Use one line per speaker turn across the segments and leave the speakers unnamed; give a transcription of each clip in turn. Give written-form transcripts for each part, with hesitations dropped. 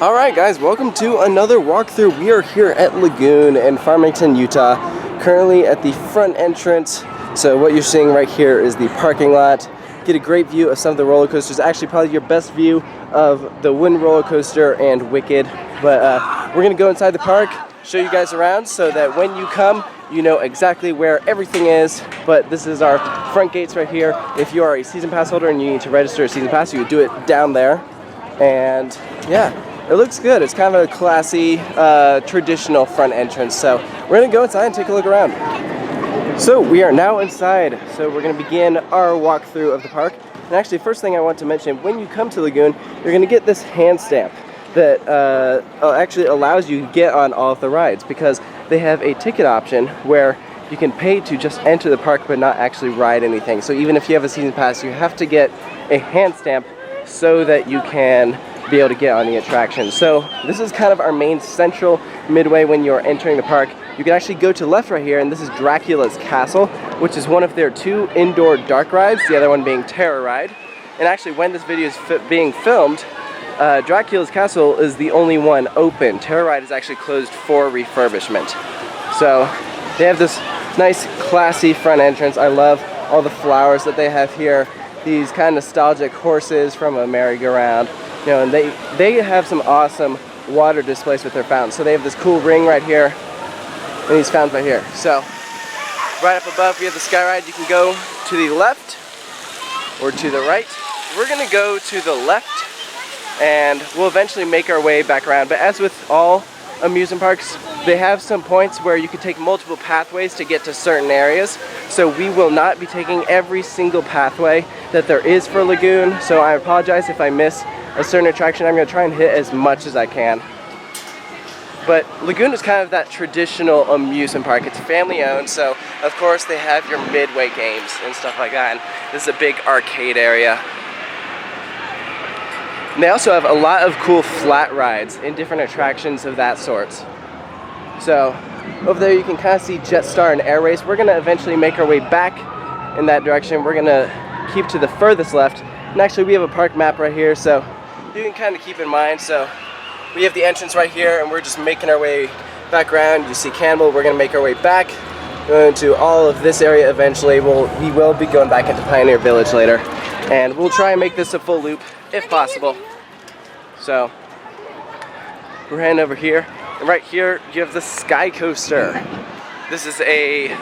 Alright guys, welcome to another walkthrough. We are here at Lagoon in Farmington, Utah, currently at the front entrance. So what you're seeing right here is the parking lot. Get a great view of some of the roller coasters, actually probably your best view of the Wind roller coaster and Wicked. But we're going to go inside the park, show you guys around so that when you come, you know exactly where everything is. But this is our front gates right here. If you are a season pass holder and you need to register a season pass, you would do it down there. And yeah. It looks good. It's kind of a classy, traditional front entrance. So we're going to go inside and take a look around. So we are now inside. So we're going to begin our walkthrough of the park. And actually, first thing I want to mention, when you come to Lagoon, you're going to get this hand stamp that actually allows you to get on all of the rides, because they have a ticket option where you can pay to just enter the park but not actually ride anything. So even if you have a season pass, you have to get a hand stamp so that you can be able to get on the attraction. So this is kind of our main central Midway when you're entering the park. You can actually go to the left right here, and this is Dracula's Castle, which is one of their two indoor dark rides, the other one being Terror Ride. And actually, when this video is being filmed, Dracula's Castle is the only one open. Terror Ride is actually closed for refurbishment. So they have this nice classy front entrance. I love all the flowers that they have here, these kind of nostalgic horses from a merry-go-round. You know, and they have some awesome water displays with their fountains. So they have this cool ring right here and these fountains right here. So right up above we have the sky ride. You can go to the left or to the right. We're gonna go to the left and we'll eventually make our way back around. But as with all amusement parks, they have some points where you can take multiple pathways to get to certain areas. So we will not be taking every single pathway that there is for Lagoon. So I apologize if I miss a certain attraction. I'm going to try and hit as much as I can. But Lagoon is kind of that traditional amusement park. It's family owned, so of course they have your Midway games and stuff like that. And this is a big arcade area. And they also have a lot of cool flat rides and different attractions of that sort. So over there you can kind of see Jetstar and Air Race. We're going to eventually make our way back in that direction. We're going to keep to the furthest left. And actually we have a park map right here, so you can kind of keep in mind. So we have the entrance right here and we're just making our way back around. You see Campbell, we're going to make our way back, going to all of this area eventually. We will be going back into Pioneer Village later, and we'll try and make this a full loop if possible. So we're heading over here, and right here you have the Sky Coaster. This is a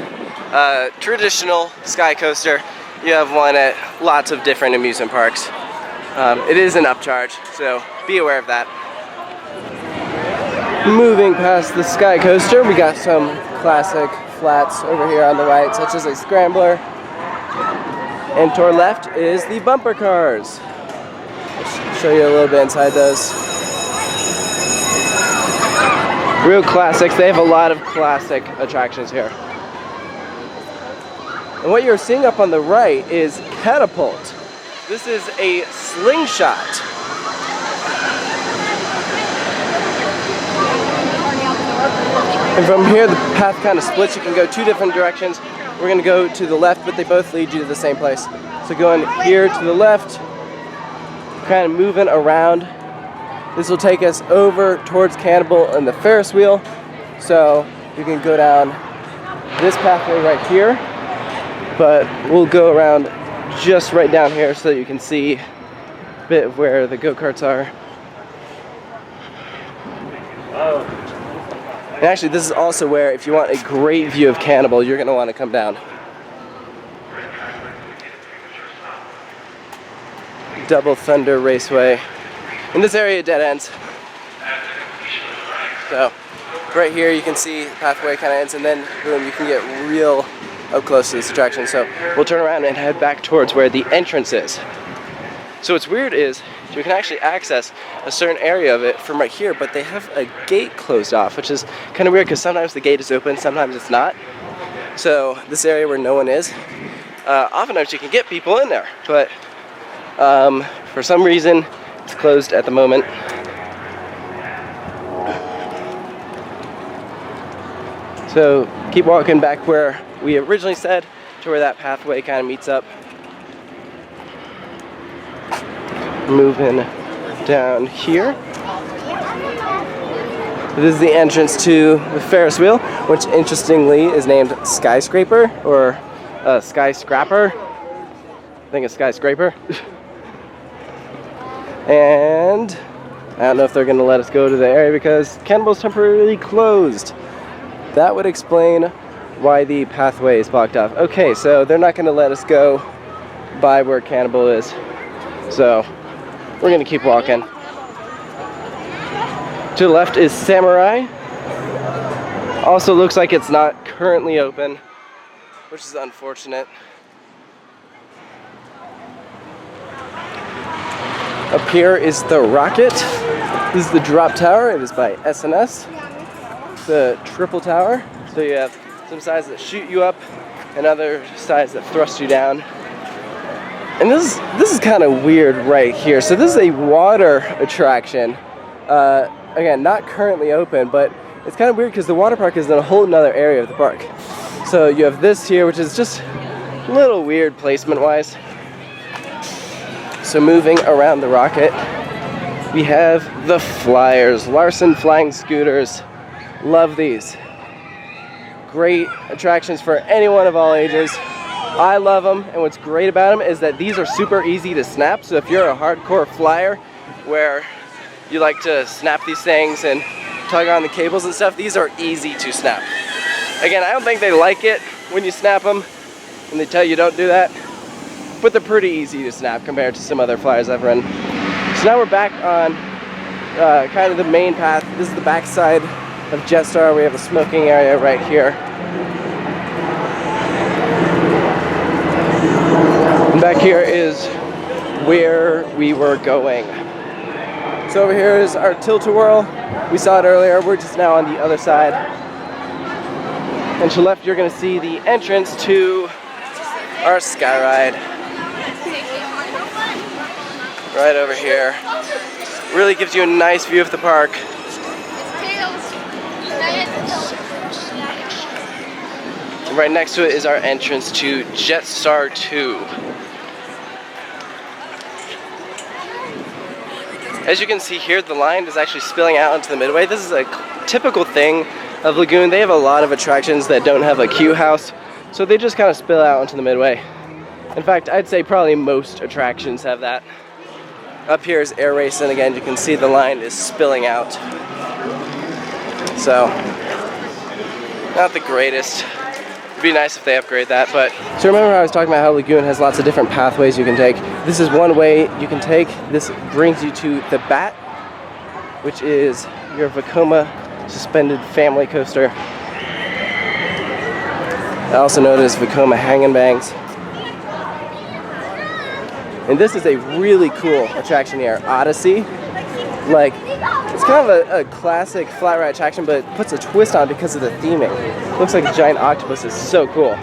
traditional Sky Coaster. You have one at lots of different amusement parks. It is an upcharge, so be aware of that. Moving past the Sky Coaster, we got some classic flats over here on the right, such as a Scrambler. And to our left is the bumper cars. I'll show you a little bit inside those. Real classics. They have a lot of classic attractions here. And what you're seeing up on the right is Catapult. This is a slingshot. And from here, the path kind of splits. You can go two different directions. We're going to go to the left, but they both lead you to the same place. So going here to the left, kind of moving around. This will take us over towards Cannibal and the Ferris wheel. So you can go down this pathway right here, but we'll go around just right down here so that you can see a bit of where the go-karts are. And actually, this is also where, if you want a great view of Cannibal, you're going to want to come down. Double Thunder Raceway. In this area, dead ends. So, right here you can see the pathway kind of ends, and then boom, you can get real up close to this attraction. So we'll turn around and head back towards where the entrance is. So what's weird is you can actually access a certain area of it from right here, but they have a gate closed off, which is kind of weird because sometimes the gate is open, sometimes it's not. So this area where no one is, oftentimes you can get people in there, but for some reason it's closed at the moment. So keep walking back where we originally said, to where that pathway kind of meets up. Moving down here. This is the entrance to the Ferris wheel, which interestingly is named Skyscraper, or Skyscraper. I think it's Skyscraper. And I don't know if they're going to let us go to the area because Cannibal's temporarily closed. That would explain why the pathway is blocked off. Okay, so they're not going to let us go by where Cannibal is. So we're going to keep walking. To the left is Samurai. Also looks like it's not currently open, which is unfortunate. Up here is the Rocket. This is the drop tower. It is by S&S. The triple tower. So you have some sides that shoot you up and other sides that thrust you down. And this is kind of weird right here. So this is a water attraction. Again, not currently open, but it's kind of weird because the water park is in a whole nother area of the park. So you have this here, which is just a little weird placement-wise. So moving around the Rocket, we have the Flyers, Larson Flying Scooters. Love these. Great attractions for anyone of all ages. I love them, and what's great about them is that these are super easy to snap. So if you're a hardcore flyer where you like to snap these things and tug on the cables and stuff, these are easy to snap. Again, I don't think they like it when you snap them and they tell you don't do that, but they're pretty easy to snap compared to some other flyers I've run. So now we're back on kind of the main path. This is the back side of Jetstar. We have a smoking area right here. And back here is where we were going. So over here is our tilt-a-whirl. We saw it earlier. We're just now on the other side. And to the left, you're going to see the entrance to our sky ride. Right over here. Really gives you a nice view of the park. And right next to it is our entrance to Jetstar 2. As you can see here, the line is actually spilling out into the Midway. This is a typical thing of Lagoon. They have a lot of attractions that don't have a queue house, so they just kind of spill out into the Midway. In fact, I'd say probably most attractions have that. Up here is Air Race, and again, you can see the line is spilling out. So, not the greatest. It'd be nice if they upgrade that, but... So remember how I was talking about how Lagoon has lots of different pathways you can take? This is one way you can take. This brings you to the Bat, which is your Vekoma suspended family coaster. Also known as Vekoma Hang and Bangs. And this is a really cool attraction here, Odyssey. Like, it's kind of a classic flat ride attraction, but it puts a twist on it because of the theming. It looks like a giant octopus. It's so cool.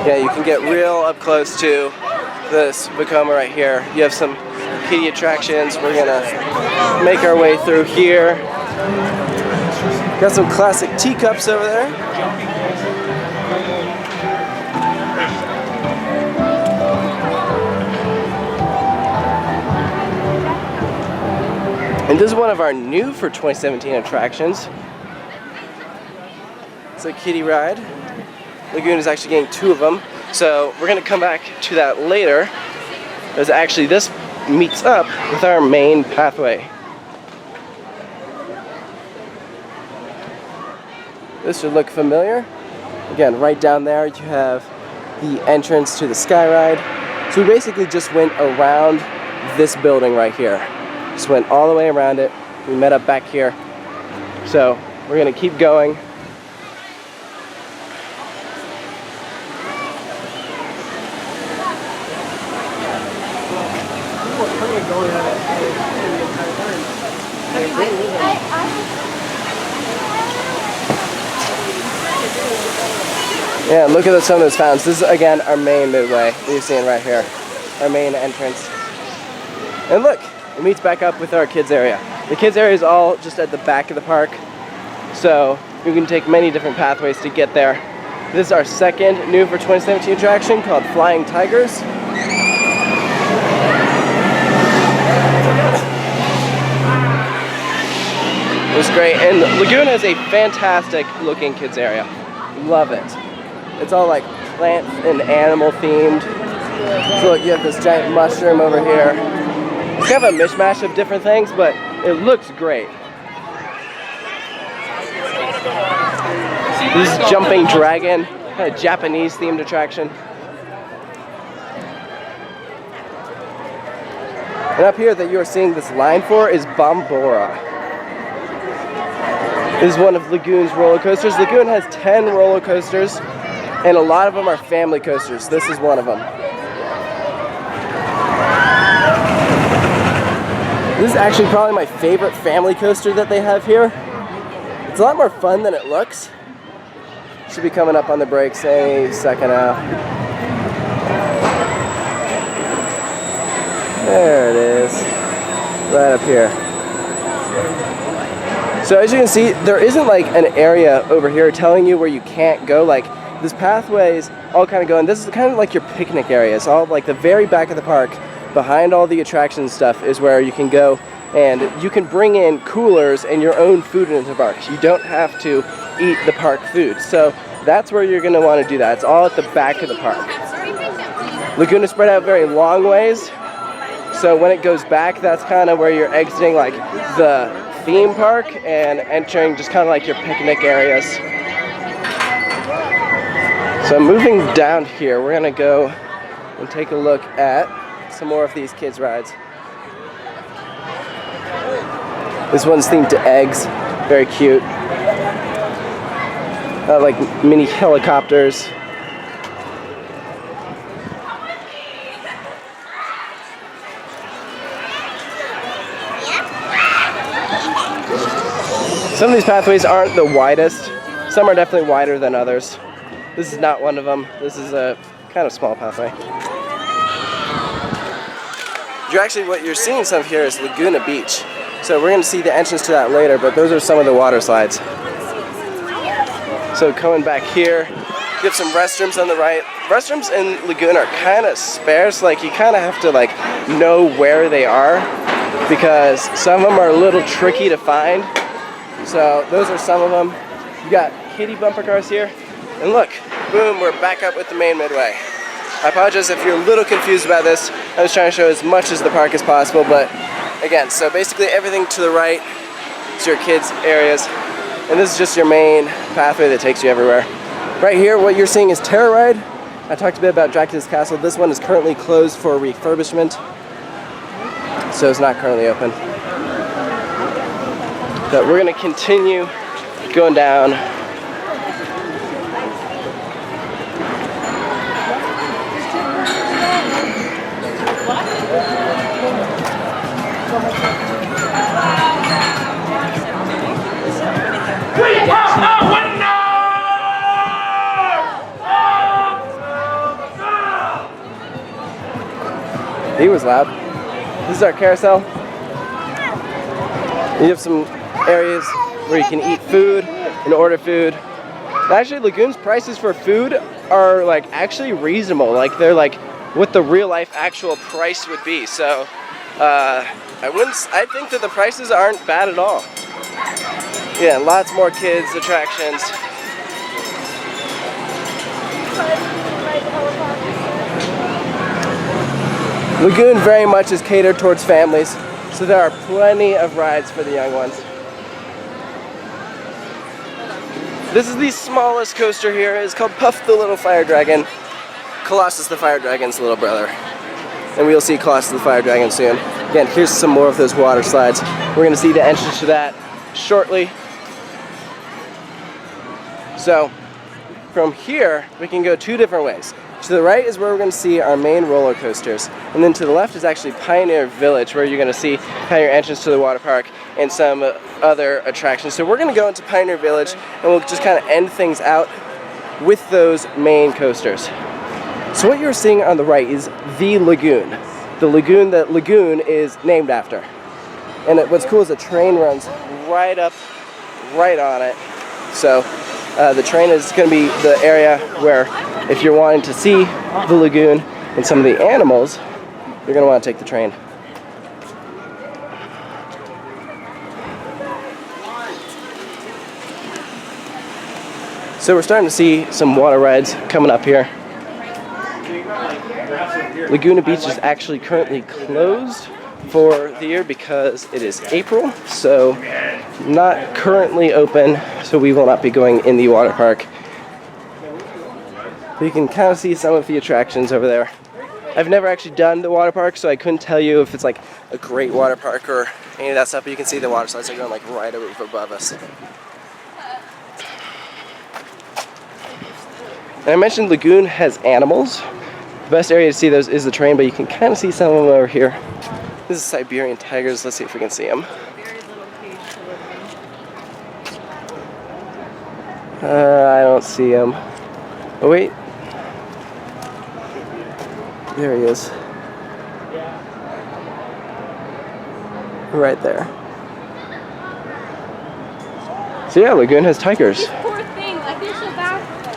Yeah, you can get real up close to this Vekoma right here. You have some kiddie attractions. We're gonna make our way through here. Got some classic teacups over there. And this is one of our new for 2017 attractions. It's a kiddie ride. Lagoon is actually getting 2 of them. So we're gonna come back to that later. As actually this meets up with our main pathway. This should look familiar. Again, right down there you have the entrance to the sky ride. So we basically just went around this building right here. Just went all the way around it. We met up back here. So we're gonna keep going. Yeah, look at some of those fountains. This is again our main Midway that you're seeing right here. Our main entrance. And look, it meets back up with our kids area. The kids area is all just at the back of the park, so you can take many different pathways to get there. This is our second new for 2017 attraction called Flying Tigers. It was great, and Lagoon is a fantastic looking kids area. Love it. It's all like plant and animal themed. So look, you have this giant mushroom over here. It's kind of a mishmash of different things, but it looks great. This is Jumping Dragon, kind of Japanese themed attraction. And up here that you are seeing this line for is Bombora. This is one of Lagoon's roller coasters. Lagoon has 10 roller coasters, and a lot of them are family coasters. This is one of them. This is actually probably my favorite family coaster that they have here. It's a lot more fun than it looks. Should be coming up on the brakes any second now. There it is, right up here. So as you can see, there isn't like an area over here telling you where you can't go. Like this pathways all kind of go, and this is kind of like your picnic area. It's all like the very back of the park, behind all the attraction stuff is where you can go, and you can bring in coolers and your own food into the park. You don't have to eat the park food. So that's where you're going to want to do that. It's all at the back of the park. Lagoon is spread out very long ways. So when it goes back, that's kind of where you're exiting like the theme park and entering just kind of like your picnic areas. So moving down here, we're gonna go and take a look at some more of these kids' rides. This one's themed to eggs, very cute. Like mini helicopters. Some of these pathways aren't the widest. Some are definitely wider than others. This is not one of them. This is a kind of small pathway. What you're seeing some here is Laguna Beach. So we're going to see the entrance to that later, but those are some of the water slides. So coming back here, you have some restrooms on the right. Restrooms in Lagoon are kind of sparse. Like you kind of have to like know where they are because some of them are a little tricky to find. So those are some of them. You got Kiddie bumper cars here. And look, boom, we're back up with the main Midway. I apologize if you're a little confused about this. I was trying to show as much as the park as possible, but again, so basically everything to the right is your kids' areas. And this is just your main pathway that takes you everywhere. Right here, what you're seeing is Terror Ride. I talked a bit about Dracula's Castle. This one is currently closed for refurbishment, so it's not currently open. But we're going to continue going down. He was loud. This is our carousel. You have some areas where you can eat food and order food. Actually, Lagoon's prices for food are like actually reasonable. Like they're like what the real life actual price would be. So I think that the prices aren't bad at all. Yeah, lots more kids attractions. Lagoon very much is catered towards families, so there are plenty of rides for the young ones. This is the smallest coaster here. It's called Puff the Little Fire Dragon. Colossus the Fire Dragon's little brother. And we'll see Colossus the Fire Dragon soon. Again, here's some more of those water slides. We're gonna see the entrance to that shortly. So, from here, we can go two different ways. To the right is where we're going to see our main roller coasters, and then to the left is actually Pioneer Village, where you're going to see kind of your entrance to the water park and some other attractions. So we're going to go into Pioneer Village, and we'll just kind of end things out with those main coasters. So what you're seeing on the right is the Lagoon. The lagoon that Lagoon is named after. And what's cool is the train runs right up, right on it. So the train is going to be the area where, if you're wanting to see the lagoon and some of the animals, you're going to want to take the train. So we're starting to see some water rides coming up here. Laguna Beach is actually currently closed for the year because it is April, so not currently open, so we will not be going in the water park. You can kind of see some of the attractions over there. I've never actually done the water park, so I couldn't tell you if it's like a great water park or any of that stuff, but you can see the water slides are going like right over above us. And I mentioned Lagoon has animals. The best area to see those is the train, but you can kind of see some of them over here. This is Siberian tigers. Let's see if we can see them. I don't see him. Oh wait. There he is. Right there. So yeah, Lagoon has tigers.
These poor things, I feel so bad for this.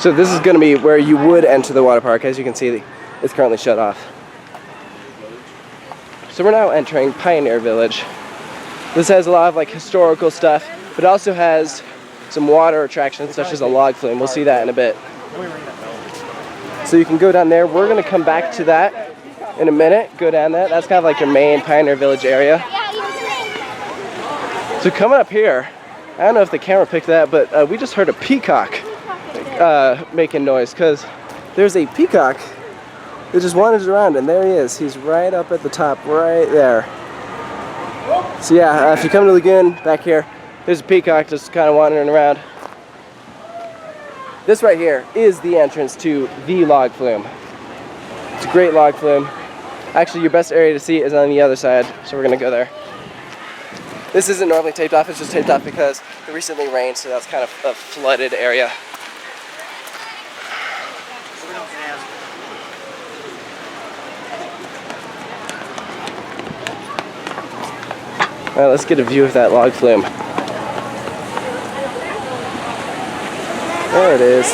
So this is going to be where you would enter the water park. As you can see, it's currently shut off. So we're now entering Pioneer Village. This has a lot of like historical stuff, but it also has some water attractions such as a log flume. We'll see that in a bit. So you can go down there. We're going to come back to that in a minute. Go down that. That's kind of like your main Pioneer Village area. So coming up here, I don't know if the camera picked that, but we just heard a peacock making noise because there's a peacock that just wanders around, and there he is. He's right up at the top, right there. So yeah, if you come to Lagoon, back here, there's a peacock just kind of wandering around. This right here is the entrance to the log flume. It's a great log flume. Actually, your best area to see is on the other side, so we're gonna go there. This isn't normally taped off, it's just taped off because it recently rained, so that's kind of a flooded area. All right, let's get a view of that log flume. There it is.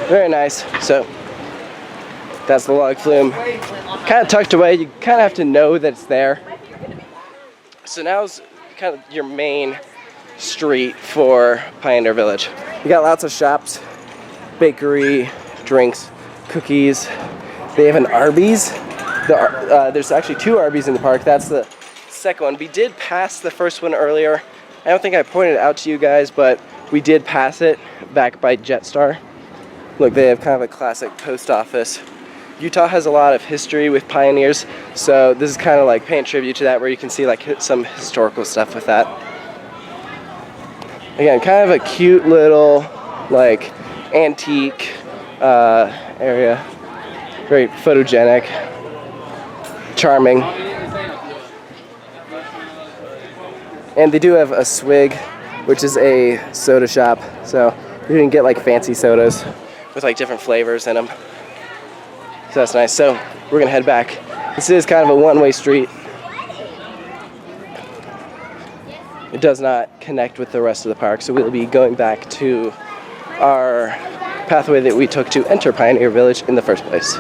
Very nice. So that's the log flume. Kind of tucked away. You kind of have to know that it's there. So now's kind of your main street for Pioneer Village. You got lots of shops, bakery, drinks, cookies. They have an Arby's. There's actually two Arby's in the park. That's the second one. We did pass the first one earlier. I don't think I pointed it out to you guys, but we did pass it back by Jetstar. Look, they have kind of a classic post office. Utah has a lot of history with pioneers, so this is kind of like paying tribute to that, where you can see like some historical stuff with that. Again, kind of a cute little like antique area. Very photogenic. Charming. And they do have a Swig, which is a soda shop, so you can get like fancy sodas with like different flavors in them. So that's nice. So we're gonna head back. This is kind of a one-way street. It does not connect with the rest of the park, so we'll be going back to our pathway that we took to enter Pioneer Village in the first place.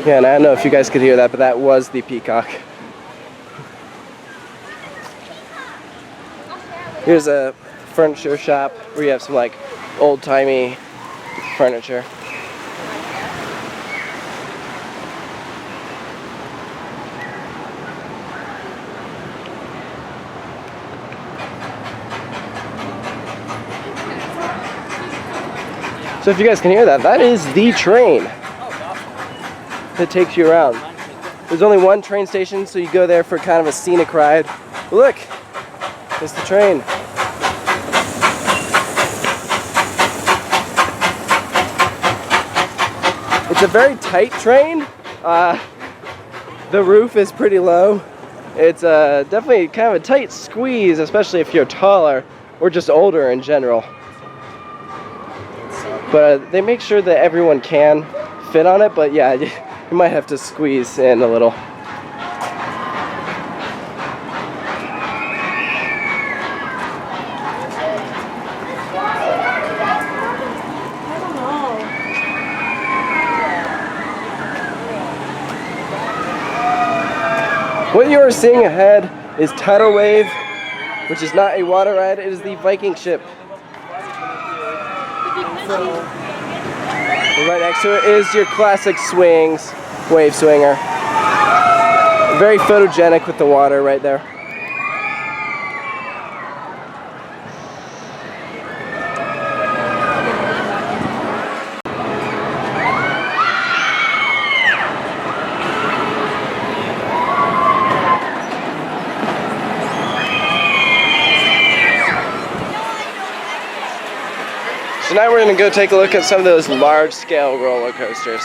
Yeah, and I don't know if you guys could hear that, but that was the peacock. Here's a furniture shop where you have some like old-timey furniture. So if you guys can hear that, that is the train that takes you around. There's only one train station, so you go there for kind of a scenic ride. But look, it's the train. It's a very tight train. The roof is pretty low, It's definitely kind of a tight squeeze, especially if you're taller or just older in general. But they make sure that everyone can fit on it, but yeah, you might have to squeeze in a little. What you are seeing ahead is Tidal Wave, which is not a water ride, it is the Viking ship. And right next to it is your classic swings, wave swinger. Very photogenic with the water right there. So now we're going to go take a look at some of those large-scale roller coasters.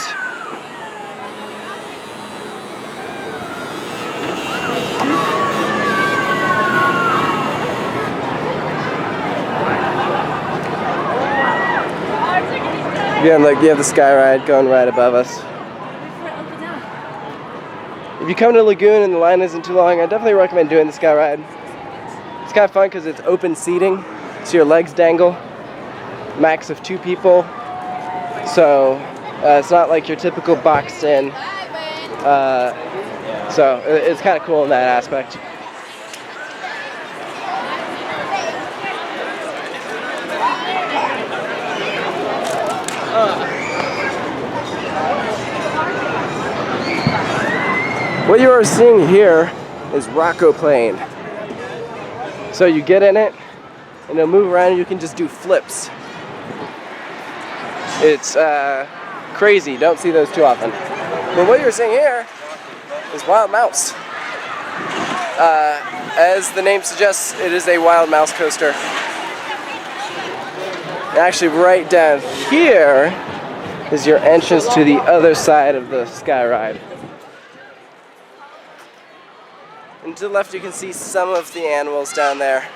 Again, like you have the Sky Ride going right above us. If you come to Lagoon and the line isn't too long, I definitely recommend doing the Sky Ride. It's kind of fun because it's open seating, so your legs dangle. Max of 2 people, so it's not like your typical boxed in, so it's kind of cool in that aspect. What you are seeing here is Rockoplane. So you get in it and it'll move around and you can just do flips. It's crazy, don't see those too often. But what you're seeing here is Wild Mouse. As the name suggests, it is a Wild Mouse coaster. And actually right down here is your entrance to the other side of the Sky Ride. And to the left you can see some of the animals down there.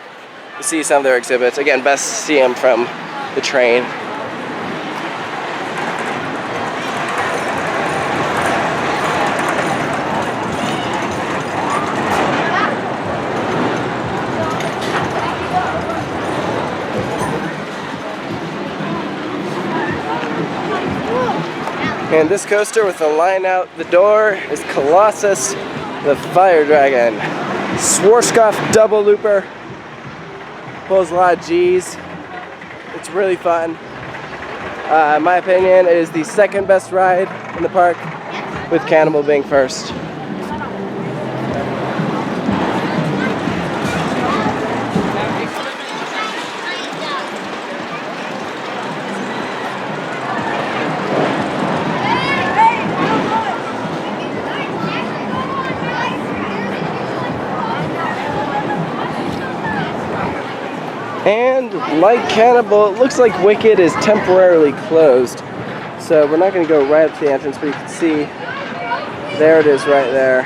You see some of their exhibits. Again, best to see them from the train. And this coaster with the line out the door is Colossus, the Fire Dragon. Schwarzkopf double looper. Pulls a lot of G's. It's really fun. In my opinion, it is the second best ride in the park, with Cannibal being first. And like Cannibal, it looks like Wicked is temporarily closed. So we're not going to go right up to the entrance, but you can see, there it is right there.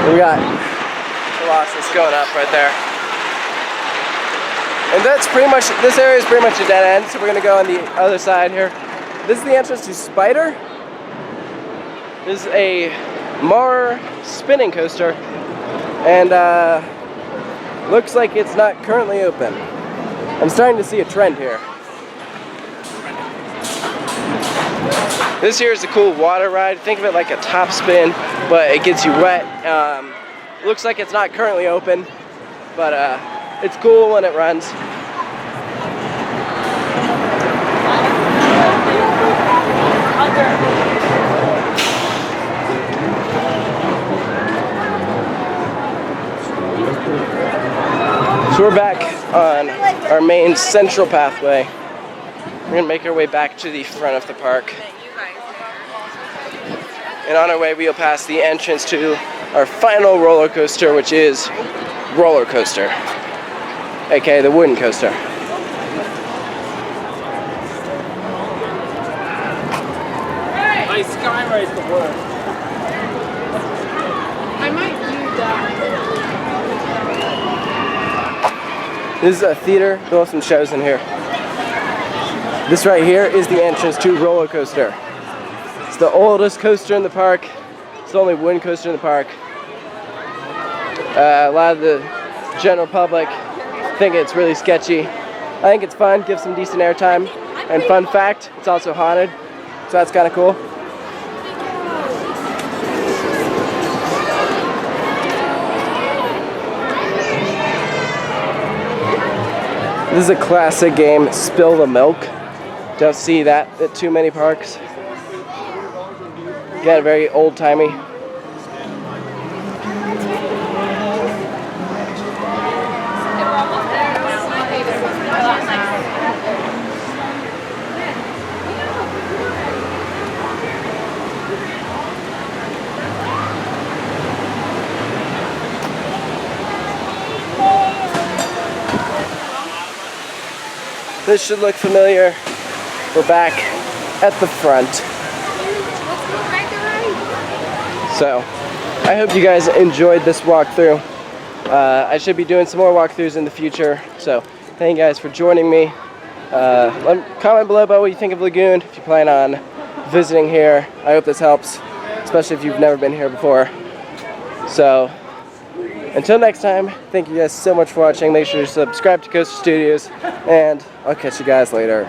We got Colossus going up right there. And that's pretty much, this area is pretty much a dead end, so we're going to go on the other side here. This is the entrance to Spider. This is a Mar spinning coaster. And looks like it's not currently open. I'm starting to see a trend here. This here is a cool water ride. Think of it like a top spin, but it gets you wet. Looks like it's not currently open, but it's cool when it runs. So we're back on our main central pathway. We're gonna make our way back to the front of the park. And on our way, we'll pass the entrance to our final roller coaster, which is Roller Coaster, aka the wooden coaster.
Skyray's the worst.
I might do that.
This is a theater. They'll have some shows in here. This right here is the entrance to roller coaster. It's the oldest coaster in the park. It's the only wooden coaster in the park. A lot of the general public think it's really sketchy. I think it's fun, gives some decent airtime. And fun fact, it's also haunted, so that's kind of cool. This is a classic game, Spill the Milk. Don't see that at too many parks. Again, very old-timey. This should look familiar. We're back at the front. So, I hope you guys enjoyed this walkthrough. I should be doing some more walkthroughs in the future. So, thank you guys for joining me. Comment below about what you think of Lagoon if you plan on visiting here. I hope this helps, especially if you've never been here before. So, until next time, thank you guys so much for watching. Make sure to subscribe to Coaster Studios, and I'll catch you guys later.